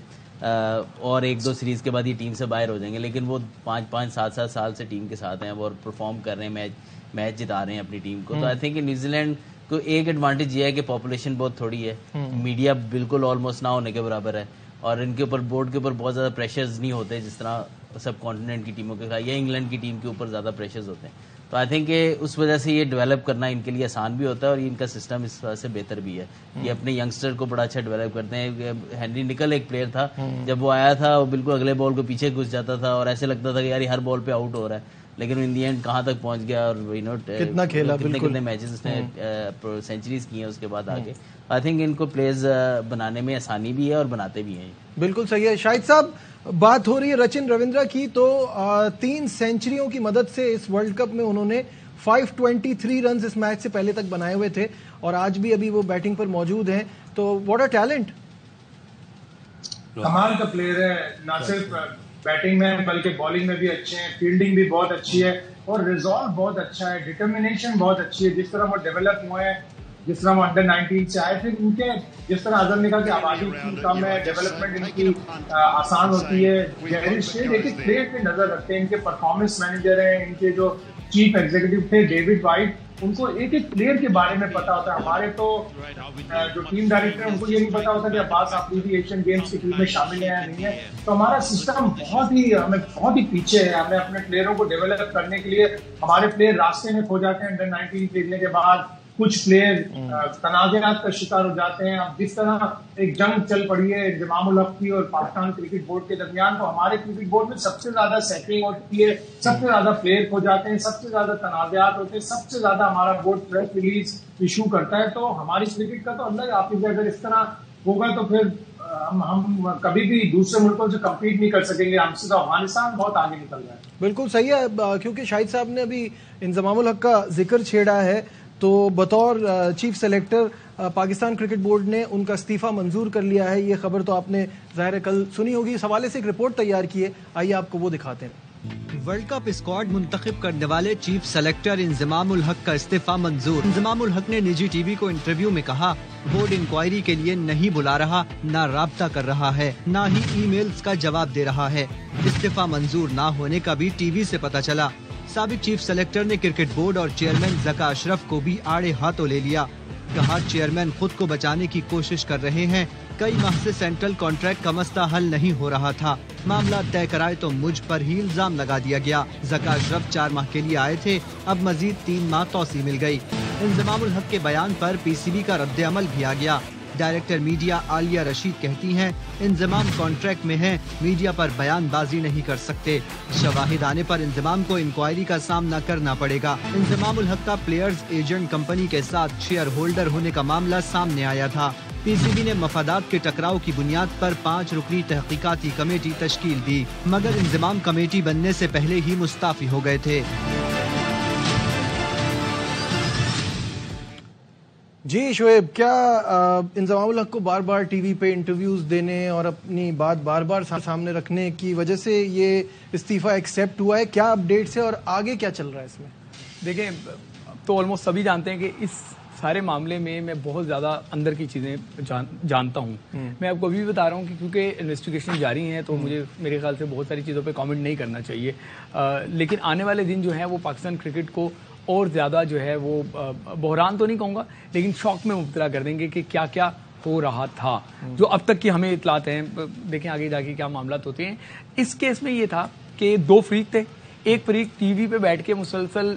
और 1-2 सीरीज के बाद ये टीम से बाहर हो जाएंगे, लेकिन वो 5-5, 7-7 साल से टीम के साथ हैं और परफॉर्म कर रहे हैं, मैच जिता रहे हैं अपनी टीम को। तो आई थिंक न्यूजीलैंड को एक एडवांटेज ये है कि पॉपुलेशन बहुत थोड़ी है, मीडिया बिल्कुल ऑलमोस्ट ना होने के बराबर है और इनके ऊपर बोर्ड के ऊपर बहुत ज़्यादा प्रेशर्स नहीं होते जिस तरह सब कॉन्टिनेंट की टीमों के साथ या इंग्लैंड की टीम के ऊपर ज़्यादा प्रेशर्स होते हैं। तो आई थिंक उस वजह से ये डेवलप करना इनके लिए आसान भी होता है और इनका सिस्टम इस वजह से बेहतर भी है। ये अपने यंगस्टर को बड़ा अच्छा डेवलप करते हैं। हेनरी निकल एक प्लेयर था, जब वो आया था वो बिल्कुल अगले बॉल को पीछे घुस जाता था और ऐसे लगता था कि यार हर बॉल पे आउट हो रहा है, लेकिन इन दी एंड कहाँ तक पहुंच गया और कितना खेला, कितने मैचेस उसने सेंचुरीज की हैं उसके बाद आगे। आई थिंक इनको प्लेयर्स बनाने में आसानी भी है और बनाते भी हैं। बिल्कुल सही है। शाहिद साहब, बात हो रही है रचिन रविंद्रा की, तो 3 सेंचुरियों की मदद से इस वर्ल्ड कप में उन्होंने 523 रन इस मैच से पहले तक बनाए हुए थे और आज भी अभी वो बैटिंग पर मौजूद हैं। तो व्हाट अ टैलेंट, कमाल का प्लेयर है। ना सिर्फ बैटिंग में बल्कि बॉलिंग में भी अच्छे हैं, फील्डिंग भी बहुत अच्छी है और रिजॉल्व बहुत अच्छा है, डिटर्मिनेशन बहुत अच्छी है। जिस तरह वो डेवलप हुए हैं, जिस तरह वो अंडर 19 से आए, फिर उनके जिस तरह अजहर ने कहा कि आबादी कम है, डेवलपमेंट इनकी आसान होती है। गैरी स्टेट एक एक प्लेयर पे नजर रखते हैं, इनके परफॉर्मेंस मैनेजर हैं, इनके जो चीफ एग्जीक्यूटिव थे डेविड वाइट, उनको एक एक प्लेयर के बारे में पता होता है। हमारे तो जो टीम डायरेक्टर है उनको ये नहीं पता होता कि अब्बास आफरीदी एशियन गेम्स की टीम में शामिल है या नहीं है। तो हमारा सिस्टम हमें बहुत ही पीछे है। हमें अपने प्लेयरों को डेवलप करने के लिए हमारे प्लेयर रास्ते में खो जाते हैं अंडर 19 खेलने के बाद। कुछ प्लेयर तनाज़ात का शिकार हो जाते हैं। अब जिस तरह एक जंग चल पड़ी है इंज़मामुल हक की और पाकिस्तान क्रिकेट बोर्ड के दरमियान, तो हमारे क्रिकेट बोर्ड में सबसे ज्यादा सैकिंग होती है, सबसे ज्यादा प्लेयर खो जाते हैं, सबसे ज्यादा तनाज़ात होते हैं, सबसे ज्यादा हमारा बोर्ड प्रेस रिलीज इशू करता है। तो हमारी क्रिकेट का तो अलग ऑफिस है। अगर इस तरह होगा तो फिर हम कभी भी दूसरे मुल्कों से कम्पीट नहीं कर सकेंगे। हमसे तो अफगानिस्तान बहुत आगे निकल रहा है। बिल्कुल सही है, क्योंकि शाहिद साहब ने अभी इंज़मामुल हक का जिक्र छेड़ा है, तो बतौर chief selector Pakistan cricket board ने उनका इस्तीफा मंजूर कर लिया है। ये खबर तो आपने ज़ाहिर है कल सुनी होगी। इस हवाले से एक रिपोर्ट तैयार की है, आइए आपको वो दिखाते हैं। वर्ल्ड कप स्क्वाड मुंतखब करने वाले चीफ सेलेक्टर इंज़मामुल हक का इस्तीफा मंजूर। इंज़मामुल हक ने निजी टीवी को इंटरव्यू में कहा, बोर्ड इंक्वायरी के लिए नहीं बुला रहा, ना राब्ता कर रहा है, ना ही ईमेल्स का जवाब दे रहा है। इस्तीफा मंजूर ना होने का भी टीवी से पता चला। साबिक चीफ सेलेक्टर ने क्रिकेट बोर्ड और चेयरमैन ज़का अशरफ को भी आड़े हाथों ले लिया। कहा, चेयरमैन खुद को बचाने की कोशिश कर रहे हैं। कई माह से सेंट्रल कॉन्ट्रैक्ट का मसला हल नहीं हो रहा था, मामला तय कराए तो मुझ पर ही इल्जाम लगा दिया गया। ज़का अशरफ 4 माह के लिए आए थे, अब मजीद 3 माह तौसी मिल गई। इंज़मामुल हक के बयान पर पीसीबी का रद्द अमल भी आ गया। डायरेक्टर मीडिया आलिया रशीद कहती हैं, इंज़माम कॉन्ट्रैक्ट में है, मीडिया पर बयानबाजी नहीं कर सकते। शवाहिद आने पर इंज़माम को इंक्वायरी का सामना करना पड़ेगा। इंज़मामुल हक का प्लेयर्स एजेंट कंपनी के साथ शेयर होल्डर होने का मामला सामने आया था। पीसीबी ने मफादात के टकराव की बुनियाद पर 5 रुकनी तहकीकाती कमेटी तश्कील दी, मगर इंज़माम कमेटी बनने से पहले ही मुस्ताफी हो गए थे। जी शोएब, क्या इंज़मामुल हक को बार बार टीवी पे इंटरव्यूज देने और अपनी बात बार बार सामने रखने की वजह से ये इस्तीफा एक्सेप्ट हुआ है? क्या अपडेट्स है और आगे क्या चल रहा है इसमें? देखें, तो ऑलमोस्ट सभी जानते हैं कि इस सारे मामले में मैं बहुत ज़्यादा अंदर की चीज़ें जानता हूँ। मैं आपको अभी भी बता रहा हूँ कि क्योंकि इन्वेस्टिगेशन जारी है तो मुझे मेरे ख्याल से बहुत सारी चीज़ों पे कमेंट नहीं करना चाहिए। लेकिन आने वाले दिन जो है वो पाकिस्तान क्रिकेट को और ज़्यादा जो है वो बहरान तो नहीं कहूँगा, लेकिन शॉक में मुब्तला कर देंगे कि क्या क्या हो रहा था, जो अब तक की हमें इतलात हैं। देखें आगे जाके क्या मामलात होते हैं। इस केस में ये था कि 2 फरीक थे। एक फरीक टीवी पे बैठ के मुसलसल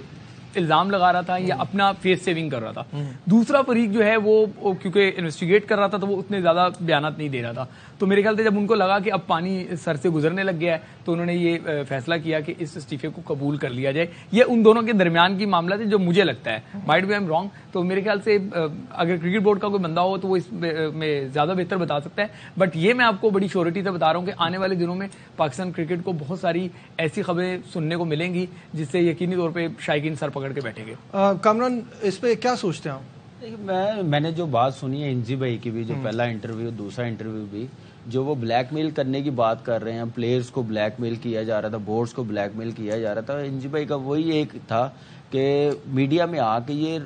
इल्जाम लगा रहा था या अपना फेस सेविंग कर रहा था। दूसरा फरीक जो है वो क्योंकि इन्वेस्टिगेट कर रहा था तो वो उतने ज्यादा बयानात नहीं दे रहा था। तो मेरे ख्याल से जब उनको लगा कि अब पानी सर से गुजरने लग गया है तो उन्होंने ये फैसला किया कि इस इस्तीफे को कबूल कर लिया जाए। ये उन दोनों के दरमियान की मामला थी, जो मुझे लगता है, might be I am wrong. तो मेरे ख्याल से अगर क्रिकेट बोर्ड का कोई बंदा हो तो वो इसमें ज्यादा बेहतर बता सकता है। बट ये मैं आपको बड़ी श्योरिटी से बता रहा हूँ कि आने वाले दिनों में पाकिस्तान क्रिकेट को बहुत सारी ऐसी खबरें सुनने को मिलेंगी जिससे यकीनी तौर पर शायकीन सर पकड़ के बैठेंगे। कामरान, इस पे क्या सोचते हैं आप? मैंने जो बात सुनी है इंजी भाई की भी, जो पहला इंटरव्यू दूसरा इंटरव्यू भी, जो वो ब्लैकमेल करने की बात कर रहे हैं, प्लेयर्स को ब्लैकमेल किया जा रहा था, बोर्ड्स को ब्लैकमेल किया जा रहा था। इंजी भाई का वही एक था कि मीडिया में आके ये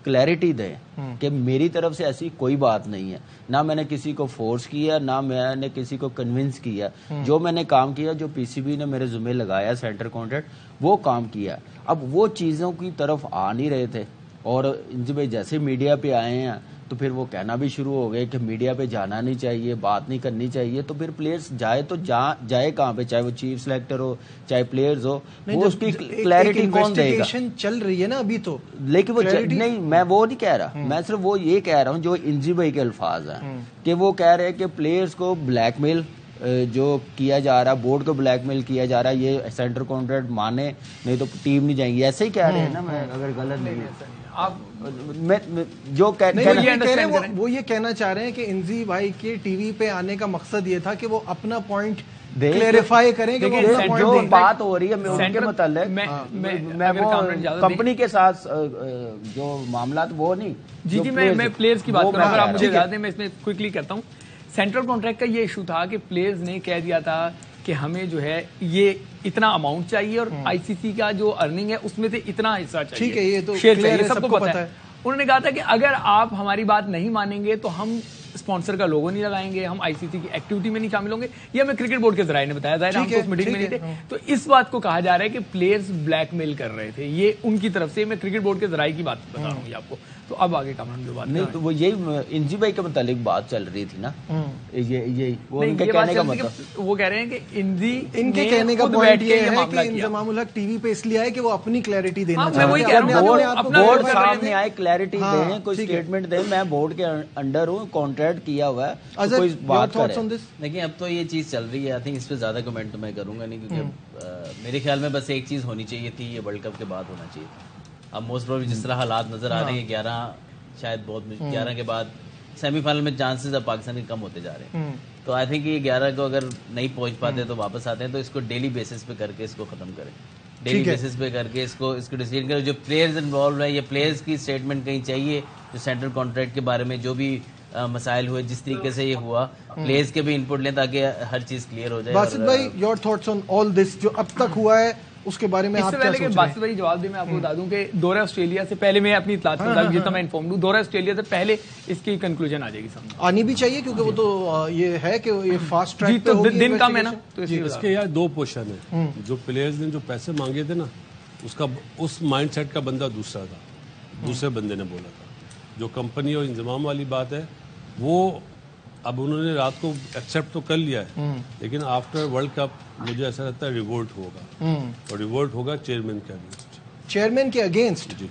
क्लैरिटी दें कि मेरी तरफ से ऐसी कोई बात नहीं है, ना मैंने किसी को फोर्स किया, ना मैंने किसी को कन्विंस किया। जो मैंने काम किया, जो पीसीबी ने मेरे जुम्मे लगाया सेंटर कॉन्ट्रैक्ट, वो काम किया। अब वो चीज़ों की तरफ आ नहीं रहे थे और इंजी भाई जैसे मीडिया पे आए हैं तो फिर वो कहना भी शुरू हो गए कि मीडिया पे जाना नहीं चाहिए, बात नहीं करनी चाहिए। तो फिर प्लेयर्स जाए तो जाए कहाँ पे, चाहे वो चीफ सेलेक्टर हो चाहे प्लेयर्स हो, वो उसकी क्लैरिटी कौन देगा? चल रही है ना अभी तो, लेकिन वो नहीं, मैं वो नहीं कह रहा, मैं सिर्फ वो ये कह रहा हूँ जो इंजी भाई के अल्फाज हैं कि वो कह रहे हैं कि प्लेयर्स को ब्लैकमेल जो किया जा रहा है, बोर्ड को ब्लैकमेल किया जा रहा है, ये सेंटर कॉन्ट्रैक्ट माने नहीं तो टीम नहीं जाएंगी, ऐसे ही कह रहे हैं ना। मैं अगर गलत नहीं आप मैं जो वो ये कहना चाह रहे हैं कि इंजी भाई के टीवी पे आने का मकसद ये था कि वो अपना पॉइंट क्लेरिफाई करें कि जो बात हो रही है उनके मतलब मैं वो कंपनी के साथ जो मामला वो नहीं। जी मैं प्लेयर्स की बात कर रहा हूँ, अगर आप मुझे याद है मैं इसमें क्विकली करता हूँ। सेंट्रल कॉन्ट्रैक्ट का ये इशू था कि प्लेयर्स ने कह दिया था कि हमें जो है ये इतना अमाउंट चाहिए और आईसीसी का जो अर्निंग है उसमें से इतना हिस्सा चाहिए। ठीक है, ये तो शेयर चाहिए, सबको पता है। उन्होंने कहा था कि अगर आप हमारी बात नहीं मानेंगे तो हम स्पॉन्सर का लोगो नहीं लगाएंगे, हम आईसीसी की एक्टिविटी में नहीं शामिल होंगे। ये हमें क्रिकेट बोर्ड के जराये ने बताया था, हम तो उस मीटिंग में नहीं थे। तो इस बात को कहा जा रहा है कि प्लेयर्स ब्लैकमेल कर रहे थे, ये उनकी तरफ से। मैं क्रिकेट बोर्ड के जराये की बात बता रहा हूँ आपको। तो अब आगे कामरान जो बात नहीं, तो वो यही इंजी भाई के मुतालिक बात चल रही थी ना ये वो नहीं, उनके ये बात कहने का चलती मतलब कि वो कह रहे हैं कि इनके कहने का पॉइंट ये है कि इंजमामुल हक टीवी पे इसलिए आए कि वो अपनी क्लैरिटी देना मैं वही कह रहा हूँ, बोर्ड सामने आए, क्लैरिटी दें, कोई स्टेटमेंट दें, मैं बोर्ड के अंडर हूँ, कॉन्ट्रैक्ट किया हुआ है, तो कोई बात करे। देखिए अब तो ये चीज चल रही है, आई थिंक इस पे ज्यादा कमेंट तो मैं करूंगा नहीं, क्योंकि मेरे ख्याल में बस एक चीज होनी चाहिए थी, ये वर्ल्ड कप के बाद होना चाहिए। अब मोस्ट प्रोबेबली जिस तरह हालात नजर आ रहे हैं, 11 शायद बहुत 11 के बाद सेमीफाइनल में चांसेस अब पाकिस्तान के कम होते जा रहे हैं, तो आई थिंक ये 11 को अगर नहीं पहुंच पाते तो वापस आते हैं, तो इसको डेली बेसिस पे करके इसको खत्म करें, डेली बेसिस पे करके इसको डिसीजन करें। जो प्लेयर्स इन्वॉल्व है, ये प्लेयर्स की स्टेटमेंट कहीं चाहिए, जो सेंट्रल कॉन्ट्रैक्ट के बारे में जो भी मसाइल हुए, जिस तरीके से ये हुआ, प्लेयर्स के भी इनपुट लें ताकि हर चीज क्लियर हो जाए। बासित भाई, your thoughts on all this जो अब तक हुआ है, उसके बारे में आप क्या सोच रहे हैं? बासित भाई जवाब दे, मैं आपको बता दूं कि दौरे ऑस्ट्रेलिया से पहले, मैं अपनी इत्तलात के मुताबिक जितना मैं इन्फॉर्म हूं, दौरे ऑस्ट्रेलिया से पहले इसकी कंक्लूजन आ जाएगी सामने, आनी भी चाहिए, क्योंकि वो तो ये है कि ये फास्ट ट्रैक पे तो होगी दिन कम है ना, तो इसके यार दो पोर्शन है। जो प्लेयर्स ने जो पैसे मांगे थे ना, उसका उस माइंडसेट का बंदा दूसरा था, दूसरे बंदे ने बोला था। जो कंपनी और इंतजाम वाली बात है, वो अब उन्होंने रात को एक्सेप्ट तो कर लिया है, लेकिन आफ्टर वर्ल्ड कप मुझे ऐसा लगता है रिवोल्ट होगा, और रिवोल्ट होगा चेयरमैन के अगेंस्ट। चेयरमैन के अगेंस्ट? जी,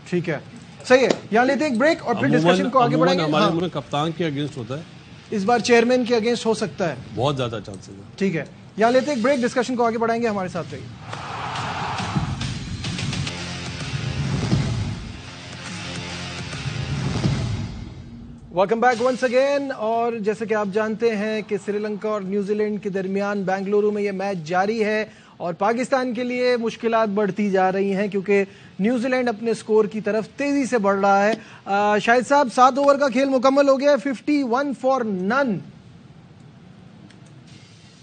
ठीक है, सही है। यहाँ लेते एक ब्रेक और फिर डिस्कशन को आगे बढ़ाएंगे। हमारे कप्तान के अगेंस्ट होता है, इस बार चेयरमैन के अगेंस्ट हो सकता है, बहुत ज्यादा चांसेस है। ठीक है, यहाँ लेते एक ब्रेक, डिस्कशन को आगे बढ़ाएंगे, हमारे साथ रहिए। Welcome back once again. और जैसे कि आप जानते हैं कि श्रीलंका और न्यूजीलैंड के दरमियान बेंगलुरु में ये मैच जारी है, और पाकिस्तान के लिए मुश्किलात बढ़ती जा रही हैं, क्योंकि न्यूजीलैंड अपने स्कोर की तरफ तेजी से बढ़ रहा है। शाहिद साहब, 7 ओवर का खेल मुकम्मल हो गया, 51 फॉर नन।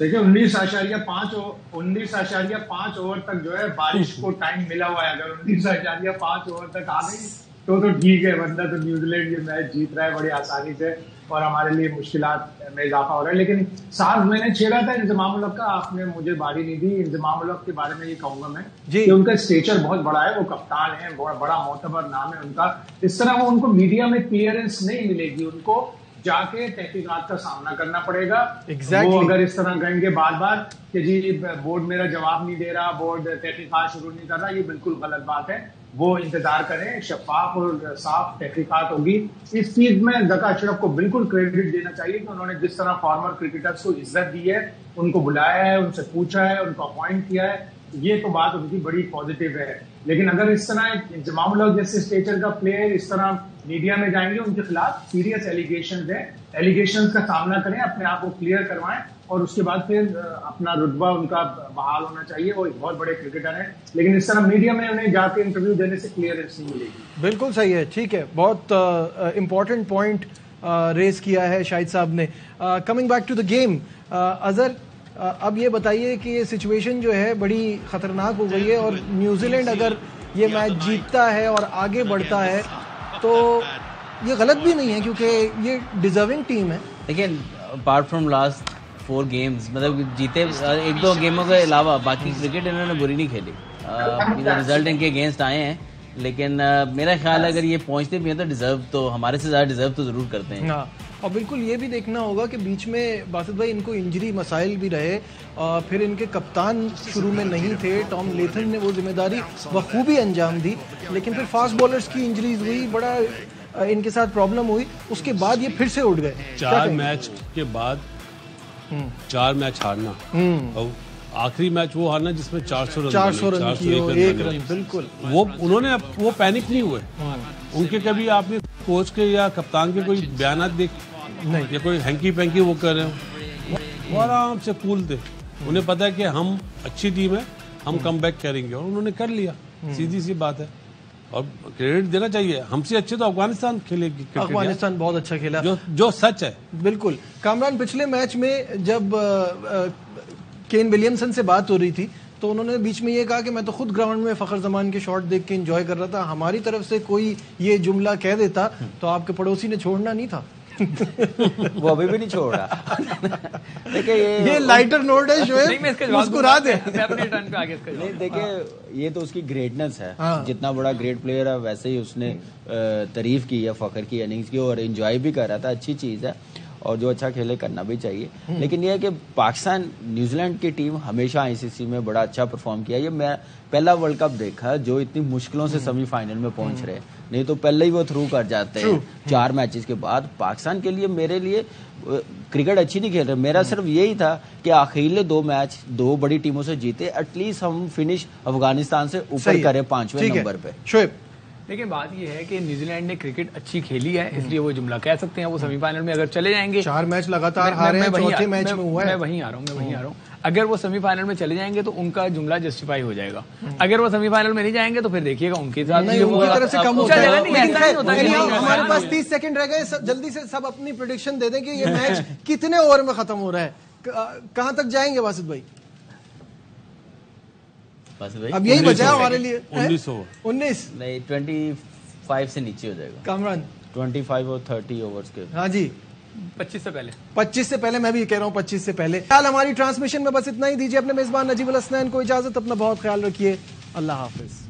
देखिए 19.5 ओवर तक जो है बारिश को टाइम मिला हुआ है। अगर 19.5 ओवर तक आ गई तो ठीक है, वरना तो न्यूजीलैंड ये मैच जीत रहा है बड़ी आसानी से, और हमारे लिए मुश्किलात में इजाफा हो रहा है। लेकिन साफ मैंने छेड़ा था इंजमामुल हक का, आपने मुझे बारी नहीं दी। इंजमामुल हक के बारे में ये कहूंगा मैं कि उनका स्टेचर बहुत बड़ा है, वो कप्तान है, बहुत बड़ा मोतबर नाम है उनका। इस तरह वो उनको मीडिया में क्लियरेंस नहीं मिलेगी, उनको जाके तहकीकात का सामना करना पड़ेगा। वो अगर इस तरह कहेंगे बार बार कि जी बोर्ड मेरा जवाब नहीं दे रहा, बोर्ड तहकीकात शुरू नहीं कर रहा, ये बिल्कुल गलत बात है। वो इंतजार करें, शफाफ और साफ तहकीकात होगी। इस चीज में ज़का अशरफ को बिल्कुल क्रेडिट देना चाहिए कि उन्होंने जिस तरह फॉर्मर क्रिकेटर्स को इज्जत दी है, उनको बुलाया है, उनसे पूछा है, उनको अपॉइंट किया है, ये तो बात उनकी बड़ी पॉजिटिव है। लेकिन अगर इस तरह इंजमामुल हक जैसे स्टेचर का प्लेयर इस तरह मीडिया में जाएंगे, उनके खिलाफ सीरियस एलिगेशंस है, एलिगेशंस का सामना करें, अपने आप को क्लियर करवाएं, और उसके बाद फिर अपना रुतबा उनका बहाल होना चाहिए। वो एक बहुत बड़े क्रिकेटर हैं, लेकिन इस तरह मीडिया में उन्हें जाके इंटरव्यू देने से क्लियरेंस नहीं मिलेगी। बिल्कुल सही है, ठीक है, बहुत इंपॉर्टेंट पॉइंट रेज किया है शाहिद साहब ने। Coming back to the game, Azhar, अब ये बताइए कि ये सिचुएशन जो है बड़ी खतरनाक हो गई है, और न्यूजीलैंड अगर ये मैच जीतता है और आगे बढ़ता है तो ये गलत भी नहीं है, क्योंकि ये डिजर्विंग टीम है। लेकिन अपार्ट फ्रॉम लास्ट 4 गेम्स, मतलब जीते 1-2 गेमों के अलावा बाकी क्रिकेट इन्होंने बुरी नहीं खेली। रिजल्ट इनके अगेंस्ट आए हैं, लेकिन मेरा ख्याल है अगर ये पहुंचते भी हैं तो डिजर्व तो हमारे से ज़्यादा डिजर्व तो ज़रूर करते हैं। हाँ, और बिल्कुल ये भी देखना होगा कि बीच में बासित भाई इनको इंजरी मसाइल भी रहे, और फिर इनके कप्तान शुरू में नहीं थे, टॉम लेथन ने वो जिम्मेदारी बखूबी अंजाम दी, लेकिन फिर फास्ट बॉलर्स की इंजरीज हुई, बड़ा इनके साथ प्रॉब्लम हुई, उसके बाद ये फिर से उठ गए। 4 मैच के बाद 4 मैच हारना, और आखिरी मैच वो हारना जिसमें 400 रन की हो, 1 रन, बिल्कुल। वो उन्होंने वो पैनिक नहीं हुए, उनके कभी आपने कोच के या कप्तान के कोई बयान देख नहीं, या कोई हैंकी पैंकी वो कर रहे हो, वो आराम से कूल थे। उन्हें पता है कि हम अच्छी टीम है, हम कम बैक करेंगे, और उन्होंने कर लिया, सीधी सी बात है। और क्रेडिट देना चाहिए, हमसे अच्छे तो अफगानिस्तान खेलेगी, अफगानिस्तान बहुत अच्छा खेला, जो सच है। बिल्कुल। कामरान, पिछले मैच में जब केन विलियमसन से बात हो रही थी तो उन्होंने बीच में ये कहा कि मैं तो खुद ग्राउंड में फखर जमान के शॉट देख के एंजॉय कर रहा था, हमारी तरफ से कोई ये जुमला कह देता तो आपके पड़ोसी ने छोड़ना नहीं था। वो अभी भी नहीं छोड़ रहा। देखिए ये लाइटर नोट है, शोएब मुस्कुरा दे। नहीं, देखिए ये तो उसकी ग्रेटनेस है। हाँ। जितना बड़ा ग्रेट प्लेयर है वैसे ही उसने तारीफ की है फखर की इनिंग्स की, और एंजॉय भी कर रहा था, अच्छी चीज है। और जो अच्छा खेले करना भी चाहिए। लेकिन यह है कि पाकिस्तान न्यूजीलैंड की टीम हमेशा आईसीसी में बड़ा अच्छा परफॉर्म किया। ये मैं पहला वर्ल्ड कप देखा जो इतनी मुश्किलों से सेमीफाइनल में पहुंच रहे, नहीं तो पहले ही वो थ्रू कर जाते हैं 4 मैचेस के बाद। पाकिस्तान के लिए, मेरे लिए क्रिकेट अच्छी नहीं खेल रहे, मेरा सिर्फ यही था कि आखिरी 2 मैच 2 बड़ी टीमों से जीते, एटलीस्ट हम फिनिश अफगानिस्तान से ऊपर करें 5वें नंबर पे। शोएब, लेकिन बात यह है कि न्यूजीलैंड ने क्रिकेट अच्छी खेली है, इसलिए वो जुमला कह सकते हैं वो सेमीफाइनल में अगर चले जाएंगे। 4 मैच लगातार हारे हैं, चौथे मैच में हुआ है। मैं वहीं आ रहा हूँ। अगर वो सेमीफाइनल में चले जाएंगे तो उनका जुमला जस्टिफाई हो जाएगा। अगर वो सेमीफाइनल में नहीं जाएंगे तो फिर देखिएगा उनके साथ नहीं, उनकी तरफ से कम होता है। नहीं, हमारे पास 30 सेकंड रह गए, जल्दी से सब अपनी प्रेडिक्शन दे दें कि ये मैच कितने ओवर में खत्म हो रहा है, कहां तक जाएंगे वासिद भाई? अब यही बचा है हमारे लिए 19 ओवर। 19 नहीं, 25 से नीचे हो जाएगा। कामरान 25 और 30 ओवर्स के। हाँ जी, 25 से पहले। 25 से पहले, मैं भी कह रहा हूँ 25 से पहले। फिलहाल हमारी ट्रांसमिशन में बस इतना ही। दीजिए अपने मेजबान नजीबुल हसनैन को इजाजत। अपना बहुत ख्याल रखिए। अल्लाह हाफिज।